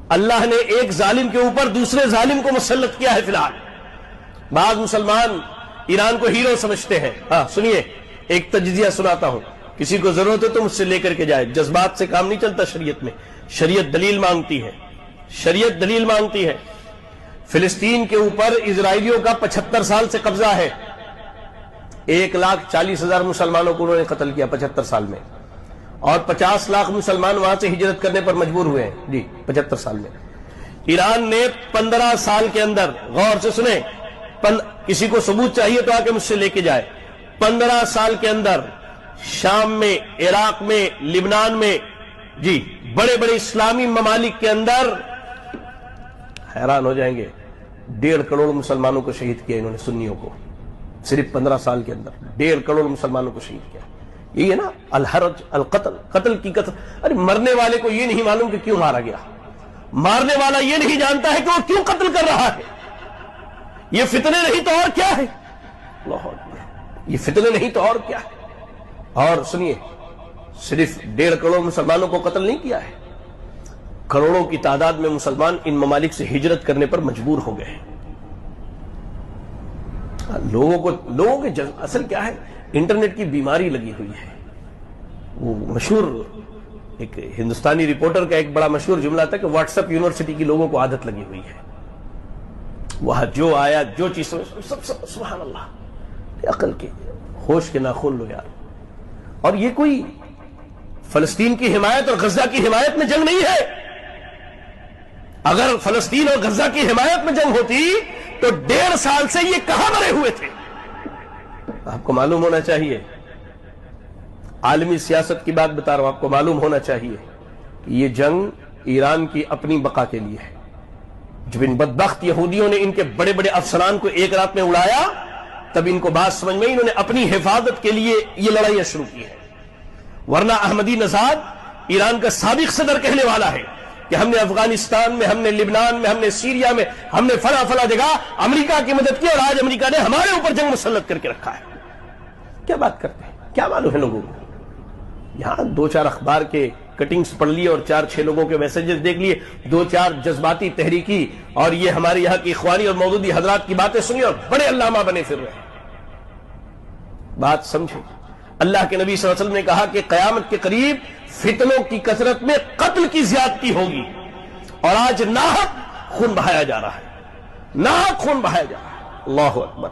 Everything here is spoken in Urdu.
اللہ نے ایک ظالم کے اوپر دوسرے ظالم کو مسلط کیا ہے. فی الحال بعض مسلمان ایران کو ہیرو سمجھتے ہیں. سنیے ایک تجزیہ سناتا ہوں, کسی کو ضرورت ہے تو مجھ سے لے کر کے جائے. جذبات سے کام نہیں چلتا شریعت میں, شریعت دلیل مانگتی ہے, شریعت دلیل مانگتی ہے. فلسطین کے اوپر اسرائیلیوں کا 75 سال سے قبضہ ہے. 1,40,000 مسلمانوں کو انہوں نے قتل کیا 75 سال میں, اور 50 لاکھ مسلمان وہاں سے ہجرت کرنے پر مجبور ہوئے ہیں. جی 75 سال میں. ایران نے 15 سال کے اندر, غور سے سنیں, کسی کو ثبوت چاہیے تو آ کے مجھ سے لے کے جائے, 15 سال کے اندر شام میں, عراق میں, لبنان میں, جی بڑے بڑے اسلامی ممالک کے اندر, حیران ہو جائیں گے, 1.5 کروڑ مسلمانوں کو شہید کیا انہوں نے, سنیوں کو, صرف 15 سال کے اندر 1.5 کروڑ مسلمانوں کو شہید کیا. یہ ہے نا الحرج القتل, قتل کی قتل. ارے مرنے والے کو یہ نہیں معلوم کہ کیوں مارا گیا, مارنے والا یہ نہیں جانتا ہے کہ وہ کیوں قتل کر رہا ہے. یہ فتنے نہیں تو اور کیا ہے, اللہ اکبر, یہ فتنے نہیں تو اور کیا ہے. اور سنیے, صرف 1.5 کروڑ مسلمانوں کو قتل نہیں کیا ہے, کروڑوں کی تعداد میں مسلمان ان ممالک سے ہجرت کرنے پر مجبور ہو گئے. لوگوں کے اصل کیا ہے, انٹرنیٹ کی بیماری لگی ہوئی ہے. وہ مشہور ایک ہندوستانی رپورٹر کا ایک بڑا مشہور جملہ تھا کہ واٹس ایپ یونیورسٹی کی لوگوں کو عادت لگی ہوئی ہے. وہاں جو آیا جو چیز سب سبحان اللہ, عقل کے ہوش کے ناخن لو یار. اور یہ کوئی فلسطین کی حمایت اور غزہ کی حمایت میں جنگ نہیں ہے. اگر فلسطین اور غزہ کی حمایت میں جنگ ہوتی تو 1.5 سال سے یہ کہاں مرے ہوئے تھے. آپ کو معلوم ہونا چاہیے, عالمی سیاست کی بات بتا رہا ہوں, آپ کو معلوم ہونا چاہیے کہ یہ جنگ ایران کی اپنی بقا کے لیے ہے. جب ان بدبخت یہودیوں نے ان کے بڑے بڑے افسران کو ایک رات میں اڑایا, تب ان کو بات سمجھ میں, انہوں نے اپنی حفاظت کے لیے یہ لڑائیاں شروع کی ہیں. ورنہ احمدی نژاد ایران کا سابق صدر کہنے والا ہے کہ ہم نے افغانستان میں, ہم نے لبنان میں, ہم نے سیریا میں, ہم نے فلاں جگہ امریکہ کی مدد کی, اور آج امریکہ نے ہمارے اوپر جنگ مسلط کر کے رکھا ہے. کیا بات کرتے ہیں, کیا معلوم ہے لوگوں کو. یہاں 2-4 اخبار کے کٹنگز پڑھ لیے اور 4-6 لوگوں کے میسجز دیکھ لیے, 2-4 جذباتی تحریکی اور یہ ہمارے یہاں کی اخوانی اور مودودی حضرات کی باتیں سنی اور بڑے علامہ بنے پھر رہے ہیں. بات سمجھو, اللہ کے نبی صلی اللہ علیہ وسلم نے کہا کہ قیامت کے قریب فتنوں کی کثرت میں قتل کی زیادتی ہوگی, اور آج ناحق خون بہایا جا رہا ہے, ناحق خون بہایا جا رہا ہے. اللہ اکبر.